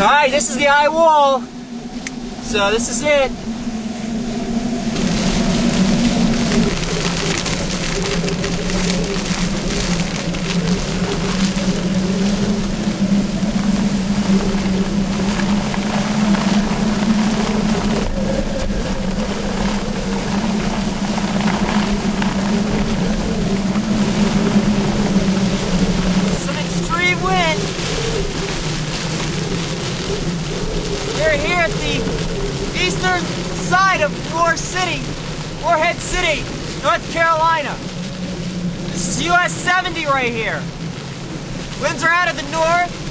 Alright, this is the eye wall. So this is it. Some extreme wind. We're here at the eastern side of Morehead City, North Carolina. This is US 70 right here. Winds are out of the north.